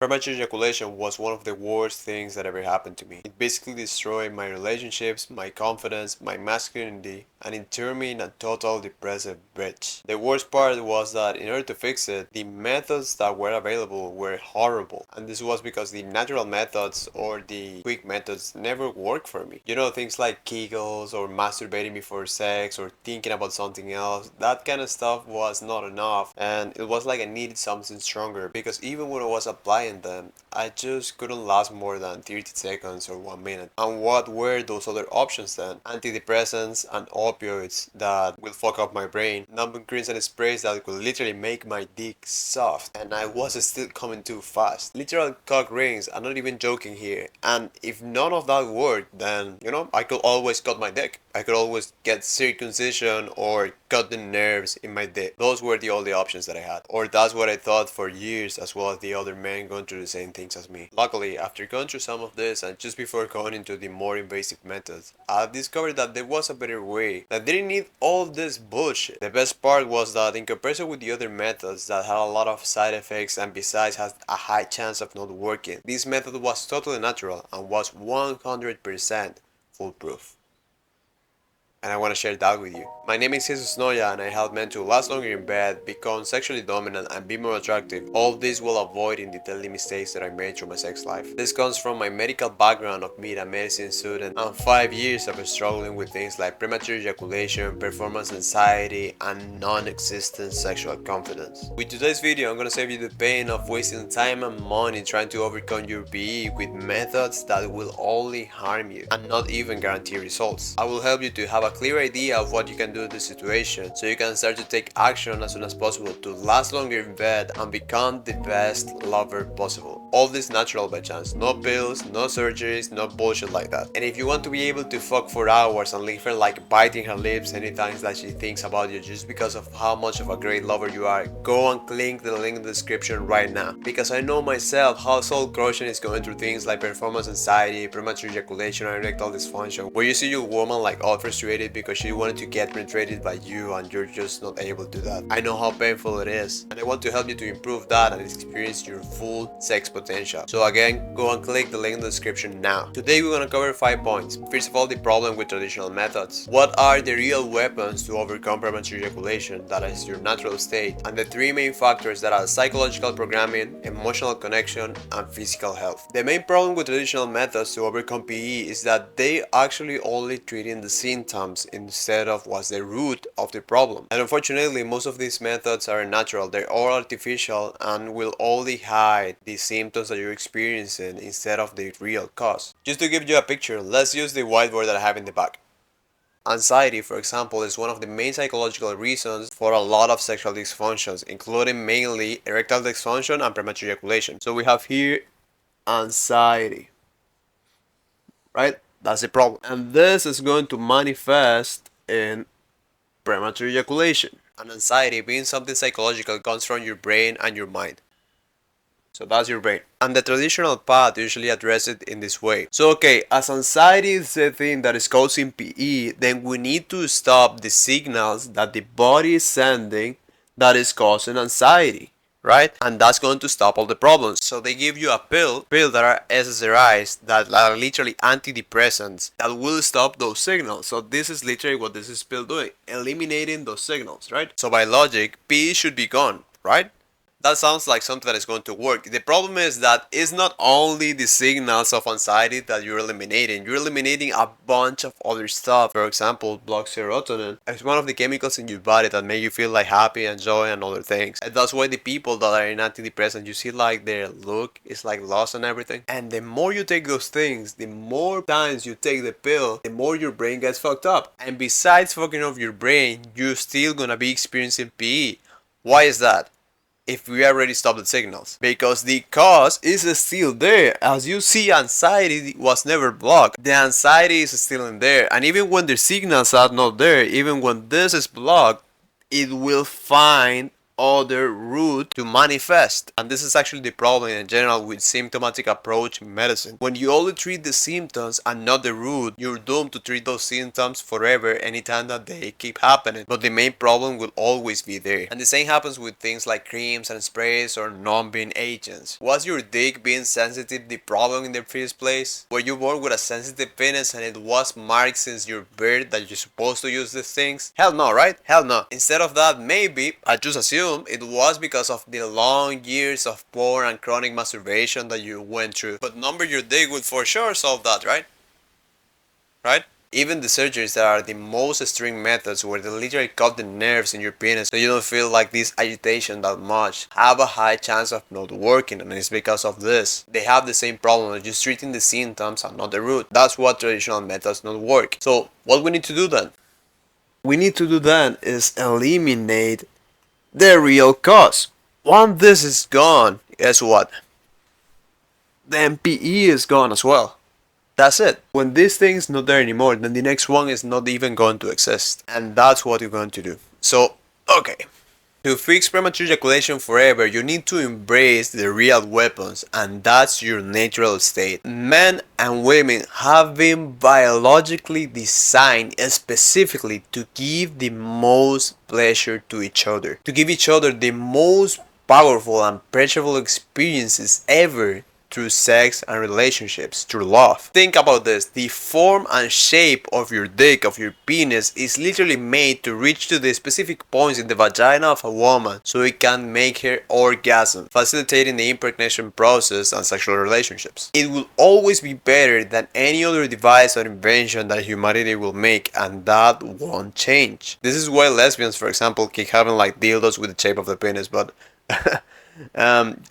Premature ejaculation was one of the worst things that ever happened to me. It basically destroyed my relationships, my confidence, my masculinity, and it turned me in a total depressive bitch. The worst part was that in order to fix it, the methods that were available were horrible. And this was because the natural methods or the quick methods never worked for me. You know, things like Kegels or masturbating before sex or thinking about something else, that kind of stuff was not enough. And it was like I needed something stronger because even when I was applying them, I just couldn't last more than 30 seconds or 1 minute. And what were those other options then? Antidepressants and opioids that will fuck up my brain, numbing creams and sprays that could literally make my dick soft, and I was still coming too fast. Literal cock rings, I'm not even joking here. And if none of that worked, then, I could always cut my dick. I could always get circumcision or cut the nerves in my dick. Those were the only options that I had. Or that's what I thought for years, as well as the other men going through the same things as me. Luckily, after going through some of this and just before going into the more invasive methods, I discovered that there was a better way. I didn't need all this bullshit. The best part was that in comparison with the other methods that had a lot of side effects and besides had a high chance of not working, this method was totally natural and was 100% foolproof, and I want to share that with you. My name is Jesus Noya and I help men to last longer in bed, become sexually dominant and be more attractive. All this while avoiding the deadly mistakes that I made through my sex life. This comes from my medical background of being a medicine student and 5 years of struggling with things like premature ejaculation, performance anxiety, and non-existent sexual confidence. With today's video, I'm gonna save you the pain of wasting time and money trying to overcome your PE with methods that will only harm you and not even guarantee results. I will help you to have a clear idea of what you can do in this situation so you can start to take action as soon as possible to last longer in bed and become the best lover possible. All this natural by chance, no pills, no surgeries, no bullshit like that. And if you want to be able to fuck for hours and leave her like biting her lips anytime that she thinks about you just because of how much of a great lover you are, go and click the link in the description right now. Because I know myself how soul crushing is going through things like performance anxiety, premature ejaculation, and erectile dysfunction, where you see your woman like all frustrated because she wanted to get penetrated by you and you're just not able to do that. I know how painful it is, and I want to help you to improve that and experience your full sex potential. So again, go and click the link in the description now. Today we're gonna cover 5 points. First of all, the problem with traditional methods. What are the real weapons to overcome premature ejaculation, that is your natural state, and the 3 main factors that are psychological programming, emotional connection, and physical health. The main problem with traditional methods to overcome PE is that they actually only treating the symptoms instead of what's the root of the problem. And unfortunately, most of these methods are natural, they're all artificial and will only hide the symptoms that you're experiencing instead of the real cause. Just to give you a picture, let's use the whiteboard that I have in the back. Anxiety, for example, is one of the main psychological reasons for a lot of sexual dysfunctions, including mainly erectile dysfunction and premature ejaculation. So we have here anxiety, right? That's the problem. And this is going to manifest in premature ejaculation. And anxiety being something psychological comes from your brain and your mind. So that's your brain. And the traditional path usually addresses it in this way. So okay, as anxiety is the thing that is causing PE, then we need to stop the signals that the body is sending that is causing anxiety, right? And that's going to stop all the problems. So they give you a pill that are SSRIs, that are literally antidepressants, that will stop those signals. So this is literally what this is pill doing, eliminating those signals, right? So by logic, PE should be gone, right? That sounds like something that is going to work. The problem is that it's not only the signals of anxiety that you're eliminating a bunch of other stuff. For example, block serotonin. It's one of the chemicals in your body that make you feel like happy and joy and other things. And that's why the people that are in antidepressants, you see like their look is like lost and everything. And the more you take those things, the more times you take the pill, the more your brain gets fucked up. And besides fucking up your brain, you're still gonna be experiencing PE. Why is that? If we already stopped the signals, because the cause is still there. As you see, anxiety was never blocked. The anxiety is still in there, and even when the signals are not there, even when this is blocked, it will find other route to manifest. And this is actually the problem in general with symptomatic approach medicine. When you only treat the symptoms and not the root, you're doomed to treat those symptoms forever anytime that they keep happening. But the main problem will always be there. And the same happens with things like creams and sprays or numbing agents. Was your dick being sensitive the problem in the first place? Were you born with a sensitive penis and it was marked since your birth that you're supposed to use these things? Hell no, right? Hell no. Instead of that, maybe, I just assume it was because of the long years of porn and chronic masturbation that you went through. But number your dick would for sure solve that, right? Right? Even the surgeries that are the most extreme methods where they literally cut the nerves in your penis so you don't feel like this agitation that much have a high chance of not working, and it's because of this. They have the same problem of just treating the symptoms and not the root. That's what traditional methods not work. So what we need to do then? We need to do then is eliminate the real cause. Once this is gone, guess what? The MPE is gone as well. That's it. When this thing is not there anymore, then the next one is not even going to exist. And that's what you're going to do. So, okay. To fix premature ejaculation forever, you need to embrace the real weapons, and that's your natural state. Men and women have been biologically designed specifically to give the most pleasure to each other. To give each other the most powerful and pleasurable experiences ever through sex and relationships, through love. Think about this. The form and shape of your dick, of your penis, is literally made to reach to the specific points in the vagina of a woman so it can make her orgasm, facilitating the impregnation process and sexual relationships. It will always be better than any other device or invention that humanity will make, and that won't change. This is why lesbians, for example, keep having like dildos with the shape of the penis, but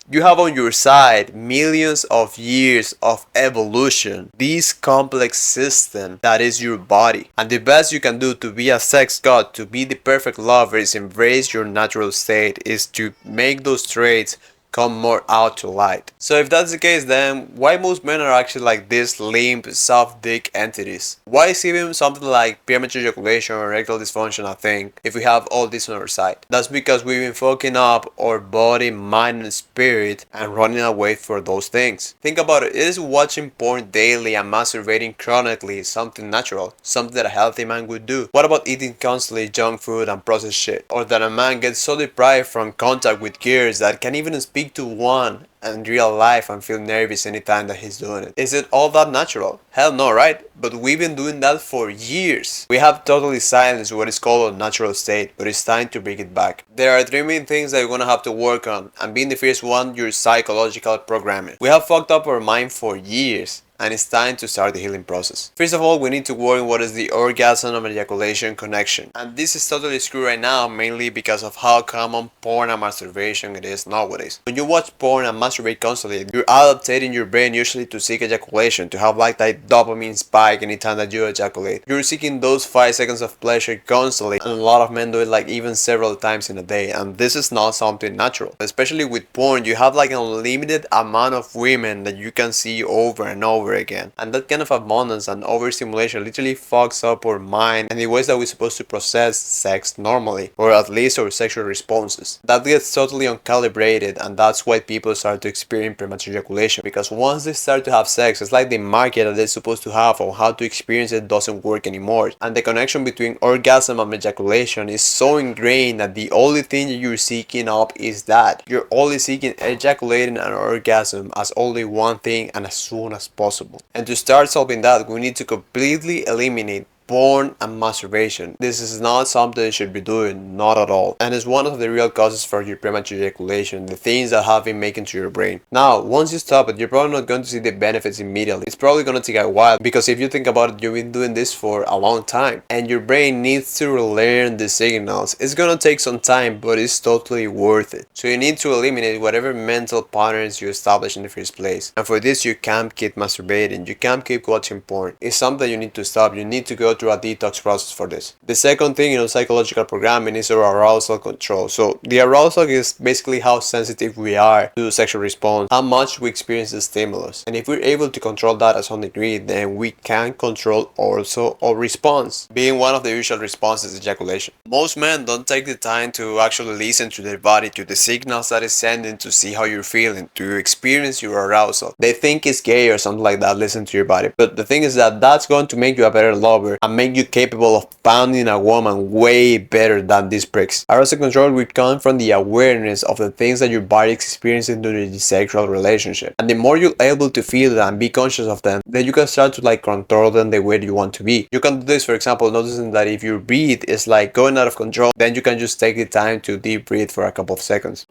you have on your side millions of years of evolution, this complex system that is your body, and the best you can do to be a sex god, to be the perfect lover, is embrace your natural state, is to make those traits come more out to light. So if that's the case, then why most men are actually like these limp, soft dick entities? Why is even something like premature ejaculation or erectile dysfunction a thing if we have all this on our side? That's because we've been fucking up our body, mind and spirit and running away for those things. Think about it. Is watching porn daily and masturbating chronically something natural? Something that a healthy man would do? What about eating constantly junk food and processed shit? Or that a man gets so deprived from contact with girls that can't even speak to one in real life and feel nervous anytime that he's doing it? Is it all that natural? Hell no, right? But we've been doing that for years. We have totally silenced what is called a natural state, but it's time to bring it back. There are three main things that you're gonna have to work on, and being the first one, your psychological programming. We have fucked up our mind for years, and it's time to start the healing process. First of all, we need to work on what is the orgasm and ejaculation connection. And this is totally screwed right now, mainly because of how common porn and masturbation it is nowadays. When you watch porn and masturbate constantly, you're adapting your brain usually to seek ejaculation, to have like that dopamine spike anytime that you ejaculate. You're seeking those 5 seconds of pleasure constantly, and a lot of men do it like even several times in a day, and this is not something natural. Especially with porn, you have like an unlimited amount of women that you can see over and over again, and that kind of abundance and overstimulation literally fucks up our mind and the ways that we're supposed to process sex normally, or at least our sexual responses. That gets totally uncalibrated, and that's why people start to experience premature ejaculation, because once they start to have sex, it's like the market that they're supposed to have on how to experience it doesn't work anymore, and the connection between orgasm and ejaculation is so ingrained that the only thing that you're seeking up is that you're only seeking ejaculating an orgasm as only one thing and as soon as possible. And to start solving that, we need to completely eliminate porn and masturbation. This is not something you should be doing, not at all. And it's one of the real causes for your premature ejaculation, the things that have been making to your brain. Now, once you stop it, you're probably not going to see the benefits immediately. It's probably going to take a while, because if you think about it, you've been doing this for a long time, and your brain needs to relearn the signals. It's going to take some time, but it's totally worth it. So you need to eliminate whatever mental patterns you established in the first place. And for this, you can't keep masturbating. You can't keep watching porn. It's something you need to stop. You need to go through a detox process for this. The second thing, psychological programming is our arousal control. So the arousal is basically how sensitive we are to the sexual response, how much we experience the stimulus. And if we're able to control that at some degree, then we can control also our response. Being one of the usual responses is ejaculation. Most men don't take the time to actually listen to their body, to the signals that it's sending, to see how you're feeling, to experience your arousal. They think it's gay or something like that, listen to your body. But the thing is that that's going to make you a better lover and make you capable of pounding a woman way better than these pricks. Arousal control will come from the awareness of the things that your body is experiencing during the sexual relationship. And the more you're able to feel them and be conscious of them, then you can start to control them the way you want to be. You can do this, for example, noticing that if your breathe is going out of control, then you can just take the time to deep breathe for a couple of seconds.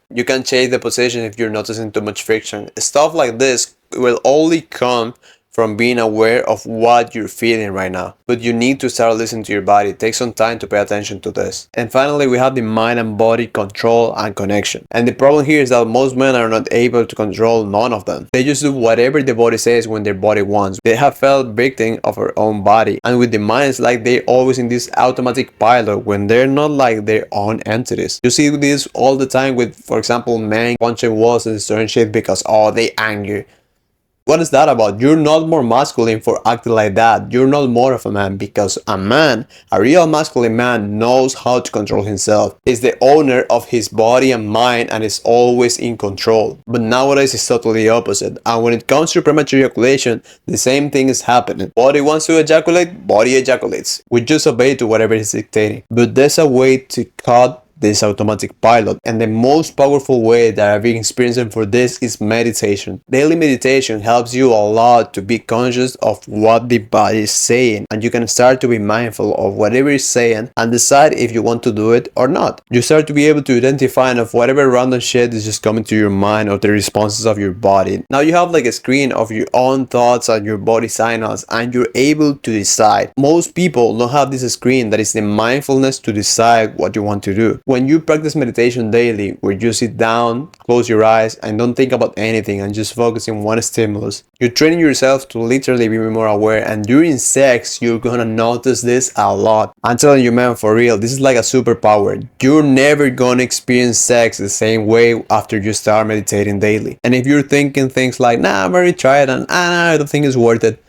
You can change the position if you're noticing too much friction. Stuff like this will only come from being aware of what you're feeling right now. But you need to start listening to your body. Take some time to pay attention to this. And finally, we have the mind and body control and connection. And the problem here is that most men are not able to control none of them. They just do whatever the body says when their body wants. They have felt victim of their own body. And with the mind, it's like they're always in this automatic pilot when they're not their own entities. You see this all the time with, for example, men punching walls and certain shit because, they angry. What is that about? You're not more masculine for acting like that. You're not more of a man, because a man, a real masculine man, knows how to control himself. He's the owner of his body and mind and is always in control. But nowadays it's totally opposite. And when it comes to premature ejaculation, the same thing is happening. Body wants to ejaculate, body ejaculates. We just obey to whatever is dictating. But there's a way to cut this automatic pilot, and the most powerful way that I've been experiencing for this is meditation. Daily meditation helps you a lot to be conscious of what the body is saying, and you can start to be mindful of whatever it's saying and decide if you want to do it or not. You start to be able to identify of whatever random shit is just coming to your mind or the responses of your body. Now you have a screen of your own thoughts and your body signals, and you're able to decide. Most people don't have this screen that is the mindfulness to decide what you want to do. When you practice meditation daily, where you sit down, close your eyes, and don't think about anything and just focus on one stimulus, you're training yourself to literally be more aware, and during sex, you're gonna notice this a lot. I'm telling you, man, for real, this is like a superpower. You're never gonna experience sex the same way after you start meditating daily. And if you're thinking things like, nah, I've already tried and I don't think it's worth it,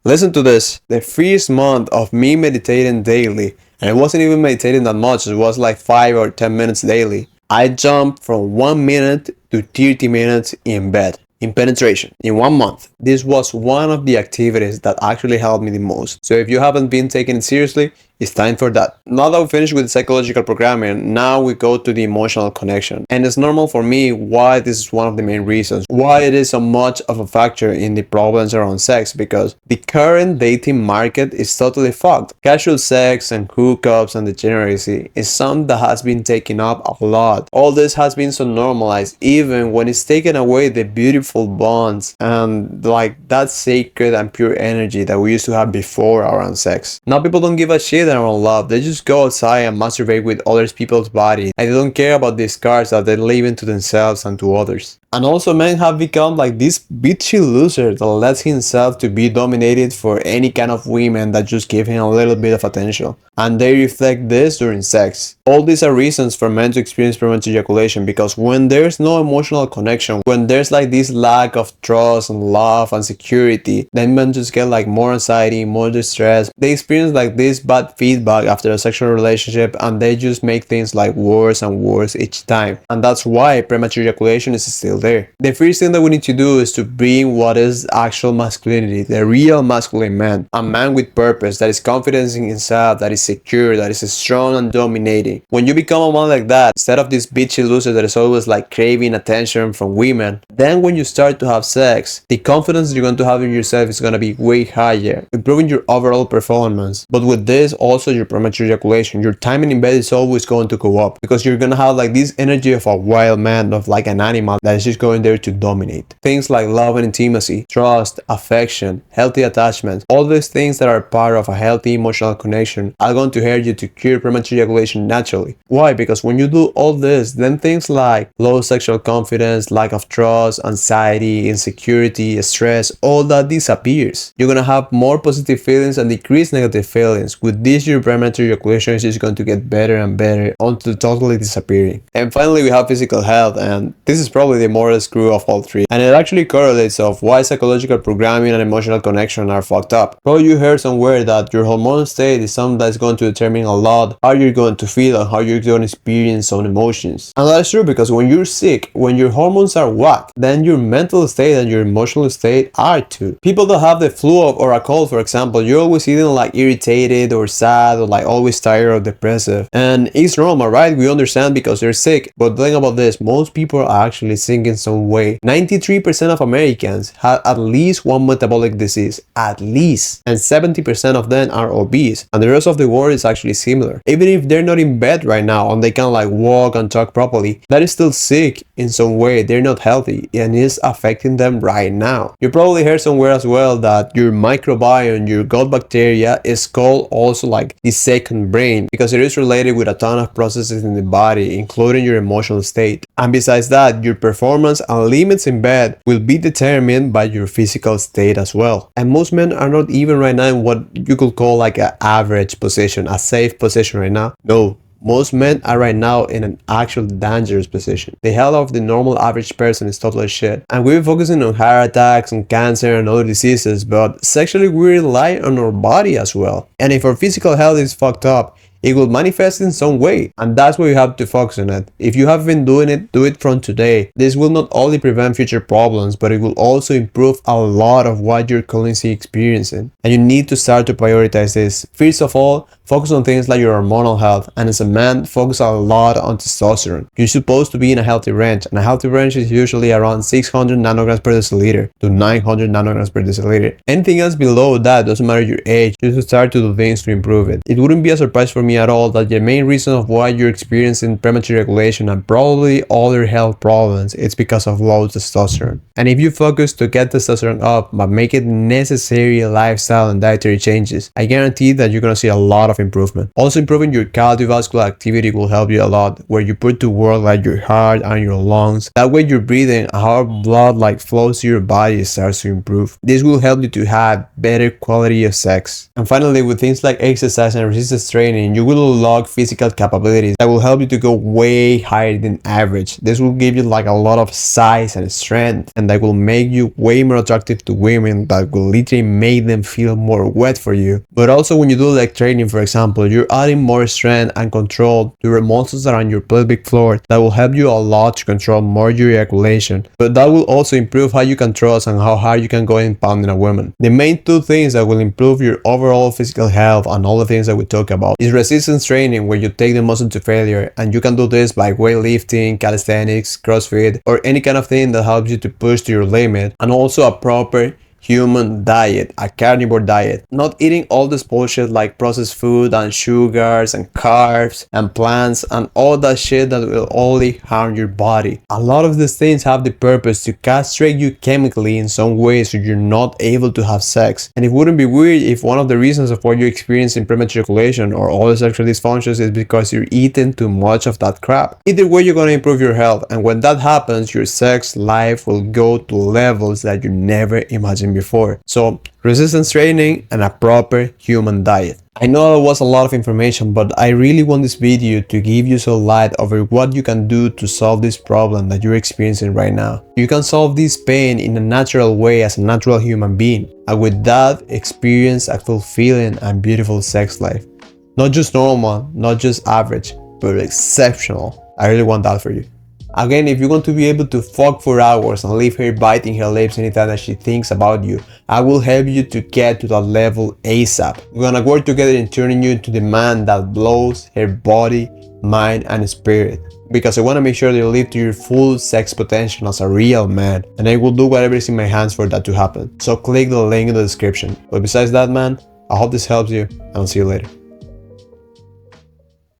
listen to this. The first month of me meditating daily, and it wasn't even meditating that much, it was 5 or 10 minutes daily, I jumped from 1 minute to 30 minutes in bed, in penetration, in 1 month. This was one of the activities that actually helped me the most. So if you haven't been taking it seriously, it's time for that. Now that we finished with psychological programming, now we go to the emotional connection. And it's normal for me why this is one of the main reasons, why it is so much of a factor in the problems around sex, because the current dating market is totally fucked. Casual sex and hookups and degeneracy is something that has been taken up a lot. All this has been so normalized, even when it's taken away the beautiful bonds and that sacred and pure energy that we used to have before around sex. Now people don't give a shit around love. They just go outside and masturbate with other people's bodies, and they don't care about the scars that they're leaving to themselves and to others. And also men have become this bitchy loser that lets himself to be dominated for any kind of women that just give him a little bit of attention. And they reflect this during sex. All these are reasons for men to experience premature ejaculation, because when there's no emotional connection, when there's this lack of trust and love and security, then men just get more anxiety, more distress. They experience this bad feedback after a sexual relationship, and they just make things worse and worse each time. And that's why premature ejaculation is still there. The first thing that we need to do is to bring what is actual masculinity, the real masculine man, a man with purpose, that is confident in himself, that is secure, that is strong and dominating. When you become a man like that, instead of this bitchy loser that is always craving attention from women, then when you start to have sex, the confidence you're going to have in yourself is going to be way higher, improving your overall performance. But with this, also your premature ejaculation, your timing in bed is always going to go up, because you're going to have this energy of a wild man, of an animal that is just is going there to dominate. Things like love and intimacy, trust, affection, healthy attachment, all these things that are part of a healthy emotional connection are going to help you to cure premature ejaculation naturally. Why? Because when you do all this, then things like low sexual confidence, lack of trust, anxiety, insecurity, stress, all that disappears. You're gonna have more positive feelings and decrease negative feelings. With this, your premature ejaculation is just going to get better and better until totally disappearing. And finally, we have physical health, and this is probably the more screw of all three. And it actually correlates of why psychological programming and emotional connection are fucked up. Probably you heard somewhere that your hormonal state is something that's going to determine a lot how you're going to feel and how you're going to experience some emotions. And that's true because when you're sick, when your hormones are whacked, then your mental state and your emotional state are too. People that have the flu or a cold, for example, you're always feeling like irritated or sad or like always tired or depressive. And it's normal, right? We understand because they're sick. But think about this, most people are actually sick in some way. 93% of Americans have at least one metabolic disease, at least. And 70% of them are obese. And the rest of the world is actually similar. Even if they're not in bed right now and they can like walk and talk properly, that is still sick in some way. They're not healthy and it's affecting them right now. You probably heard somewhere as well that your microbiome, your gut bacteria is called also like the second brain because it is related with a ton of processes in the body, including your emotional state. And besides that, your performance and limits in bed will be determined by your physical state as well. And most men are not even right now in what you could call like an average position, a safe position right now. No. Most men are right now in an actual dangerous position. The health of the normal average person is totally shit. And we're focusing on heart attacks and cancer and other diseases, but sexually we rely on our body as well. And if our physical health is fucked up, it will manifest in some way, and that's why you have to focus on it. If you have been doing it, do it from today. This will not only prevent future problems, but it will also improve a lot of what you're currently experiencing. And you need to start to prioritize this. First of all, focus on things like your hormonal health, and as a man, focus a lot on testosterone. You're supposed to be in a healthy range, and a healthy range is usually around 600 nanograms per deciliter to 900 nanograms per deciliter. Anything else below that, doesn't matter your age, you should start to do things to improve it. It wouldn't be a surprise for me at all that the main reason of why you're experiencing premature ejaculation and probably other health problems is because of low testosterone. And if you focus to get testosterone up but make it necessary lifestyle and dietary changes, I guarantee that you're gonna see a lot of improvement. Also, improving your cardiovascular activity will help you a lot, where you put to work like your heart and your lungs. That way your breathing and how blood like flows to your body starts to improve. This will help you to have better quality of sex. And finally, with things like exercise and resistance training, you will unlock physical capabilities that will help you to go way higher than average. This will give you like a lot of size and strength, and that will make you way more attractive to women, that will literally make them feel more wet for you. But also when you do leg training, for example, you're adding more strength and control to your muscles around your pelvic floor that will help you a lot to control more your ejaculation. But that will also improve how you can trust and how hard you can go in pounding a woman. The main two things that will improve your overall physical health and all the things that we talk about is resistance training, where you take the muscle to failure, and you can do this by weightlifting, calisthenics, CrossFit, or any kind of thing that helps you to push to your limit, and also a proper human diet, a carnivore diet, not eating all this bullshit like processed food and sugars and carbs and plants and all that shit that will only harm your body. A lot of these things have the purpose to castrate you chemically in some way so you're not able to have sex. And it wouldn't be weird if one of the reasons of why you're experiencing premature ejaculation or all the sexual dysfunctions is because you're eating too much of that crap. Either way, you're gonna improve your health, and when that happens, your sex life will go to levels that you never imagined before. So resistance training and a proper human diet. I know that was a lot of information, but I really want this video to give you some light over what you can do to solve this problem that you're experiencing right now. You can solve this pain in a natural way as a natural human being, and with that experience a fulfilling and beautiful sex life. Not just normal, not just average, but exceptional. I really want that for you. Again, if you're going to be able to fuck for hours and leave her biting her lips anytime that she thinks about you, I will help you to get to that level ASAP. We're gonna work together in turning you into the man that blows her body, mind, and spirit. Because I want to make sure that you live to your full sex potential as a real man, and I will do whatever is in my hands for that to happen. So click the link in the description. But besides that, man, I hope this helps you, and I'll see you later.